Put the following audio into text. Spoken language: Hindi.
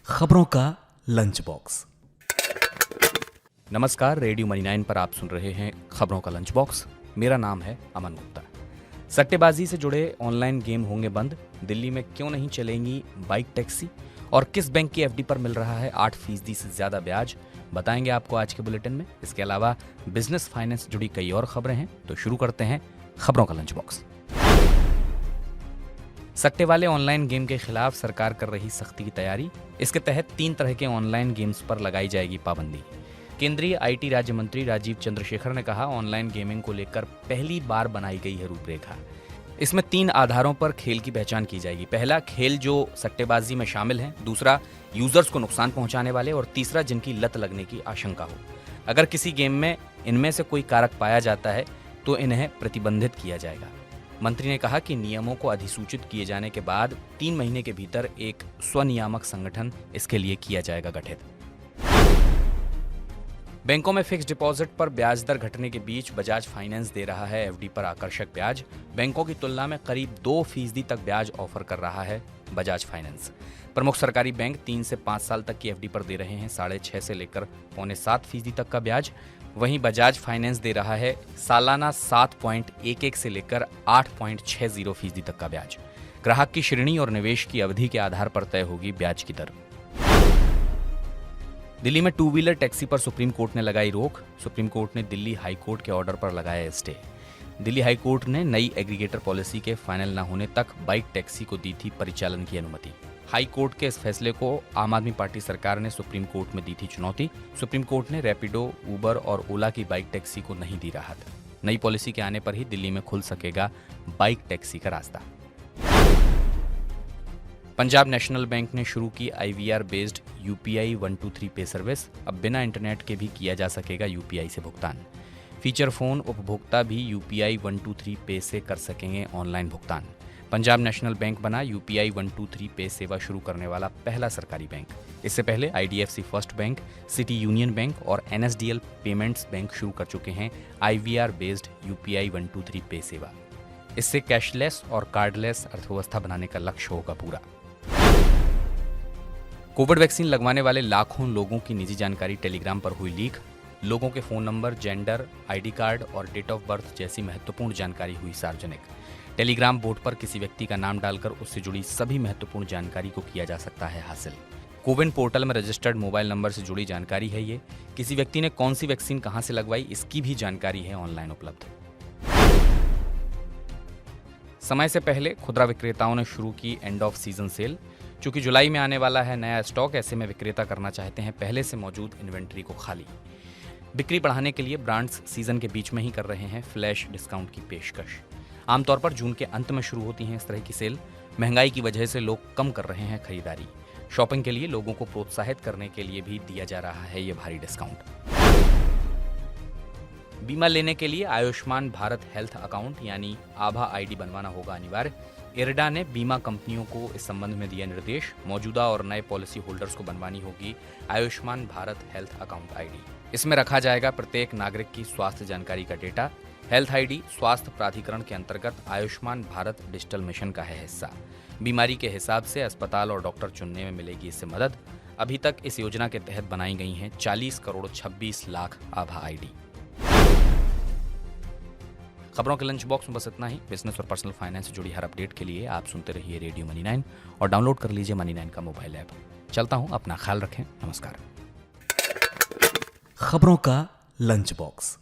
खबरों का लंच बॉक्स। नमस्कार, रेडियो मनी 9 पर आप सुन रहे हैं खबरों का लंच बॉक्स। मेरा नाम है अमन गुप्ता। सट्टेबाजी से जुड़े ऑनलाइन गेम होंगे बंद, दिल्ली में क्यों नहीं चलेंगी बाइक टैक्सी और किस बैंक की एफडी पर मिल रहा है 8% से ज्यादा ब्याज, बताएंगे आपको आज के बुलेटिन में। इसके अलावा बिजनेस फाइनेंस से जुड़ी कई और खबरें हैं, तो शुरू करते हैं खबरों का लंच बॉक्स। सट्टे वाले ऑनलाइन गेम के खिलाफ सरकार कर रही सख्ती की तैयारी। इसके तहत 3 तरह के ऑनलाइन गेम्स पर लगाई जाएगी पाबंदी। केंद्रीय आईटी राज्य मंत्री राजीव चंद्रशेखर ने कहा, ऑनलाइन गेमिंग को लेकर पहली बार बनाई गई है रूपरेखा। इसमें 3 आधारों पर खेल की पहचान की जाएगी। पहला, खेल जो सट्टेबाजी में शामिल हैं। दूसरा, यूजर्स को नुकसान पहुंचाने वाले। और तीसरा, जिनकी लत लगने की आशंका हो। अगर किसी गेम में इनमें से कोई कारक पाया जाता है तो इन्हें प्रतिबंधित किया जाएगा। मंत्री ने कहा कि नियमों को अधिसूचित किए जाने के बाद 3 महीने के भीतर एक स्वनियामक संगठन इसके लिए किया जाएगा गठित। बैंकों में फिक्स डिपॉजिट पर ब्याज दर घटने के बीच बजाज फाइनेंस दे रहा है एफडी पर आकर्षक ब्याज। बैंकों की तुलना में करीब 2% तक ब्याज ऑफर कर रहा है बजाज फाइनेंस। प्रमुख सरकारी बैंक 3 से 5 साल तक की एफडी पर दे रहे हैं 6.5 से लेकर 6.25% तक का ब्याज। वहीं बजाज फाइनेंस दे रहा है सालाना 7.11 से लेकर 8.60% तक का ब्याज। ग्राहक की श्रेणी और निवेश की अवधि के आधार पर तय होगी ब्याज की दर। दिल्ली में 2 व्हीलर टैक्सी पर सुप्रीम कोर्ट ने लगाई रोक। सुप्रीम कोर्ट ने दिल्ली हाई कोर्ट के ऑर्डर पर लगाया स्टे। दिल्ली हाई कोर्ट ने नई एग्रीगेटर पॉलिसी के फाइनल न होने तक बाइक टैक्सी को दी थी परिचालन की अनुमति। हाई कोर्ट के इस फैसले को आम आदमी पार्टी सरकार ने सुप्रीम कोर्ट में दी थी चुनौती। सुप्रीम कोर्ट ने रैपिडो, उबर और ओला की बाइक टैक्सी को नहीं दी राहत। नई पॉलिसी के आने पर ही दिल्ली में खुल सकेगा बाइक टैक्सी का रास्ता। पंजाब नेशनल बैंक ने शुरू की IVR बेस्ड UPI 123 पे सर्विस। अब बिना इंटरनेट के भी किया जा सकेगा UPI से भुगतान। फीचर फोन उपभोक्ता भी UPI 123 पे से कर सकेंगे ऑनलाइन भुगतान। पंजाब नेशनल बैंक बना UPI 123 पे सेवा शुरू करने वाला पहला सरकारी बैंक। इससे पहले IDFC first bank, city union bank और NSDL पेमेंट्स बैंक शुरू कर चुके हैं IVR बेस्ड UPI 123 पे सेवा। इससे कैशलेस और कार्डलेस अर्थव्यवस्था बनाने का लक्ष्य होगा पूरा। कोविड वैक्सीन लगवाने वाले लाखों लोगों की निजी जानकारी टेलीग्राम पर हुई लीक। लोगों के phone number, gender, ID card और डेट ऑफ बर्थ जैसी महत्वपूर्ण जानकारी हुई सार्वजनिक। टेलीग्राम बोट पर किसी व्यक्ति का नाम डालकर उससे जुड़ी सभी महत्वपूर्ण जानकारी को किया जा सकता है हासिल। कोविन पोर्टल में रजिस्टर्ड मोबाइल नंबर से जुड़ी जानकारी है ये। किसी व्यक्ति ने कौन सी वैक्सीन कहां से लगवाई, इसकी भी जानकारी है ऑनलाइन उपलब्ध। समय से पहले खुदरा विक्रेताओं ने शुरू की एंड ऑफ सीजन सेल। चूंकि जुलाई में आने वाला है नया स्टॉक, ऐसे में विक्रेता करना चाहते हैं पहले से मौजूद इन्वेंट्री को खाली। बिक्री बढ़ाने के लिए ब्रांड्स सीजन के बीच में ही कर रहे हैं फ्लैश डिस्काउंट की पेशकश। आमतौर पर जून के अंत में शुरू होती हैं इस तरह की सेल। महंगाई की वजह से लोग कम कर रहे हैं खरीदारी। शॉपिंग के लिए लोगों को प्रोत्साहित करने के लिए भी दिया जा रहा है ये भारी डिस्काउंट। बीमा लेने के लिए आयुष्मान भारत हेल्थ अकाउंट यानी आभा ID बनवाना होगा अनिवार्य। इरडा ने बीमा कंपनियों को इस संबंध में दिया निर्देश। मौजूदा और नए पॉलिसी होल्डर्स को बनवानी होगी Ayushman Bharat health account ID। इसमें रखा जाएगा प्रत्येक नागरिक की स्वास्थ्य जानकारी का डेटा। हेल्थ ID स्वास्थ्य प्राधिकरण के अंतर्गत आयुष्मान भारत डिजिटल मिशन का है हिस्सा। बीमारी के हिसाब से अस्पताल और डॉक्टर चुनने में मिलेगी इससे मदद। अभी तक इस योजना के तहत बनाई गई हैं 40 करोड़ 26 लाख आभा ID। खबरों के लंच बॉक्स में बस इतना ही। बिजनेस और पर्सनल फाइनेंस से जुड़ी हर अपडेट के लिए आप सुनते रहिए रेडियो मनी 9 और डाउनलोड कर लीजिए मनी 9 का मोबाइल ऐप। चलता हूं, अपना ख्याल रखें। नमस्कार। खबरों का लंच बॉक्स।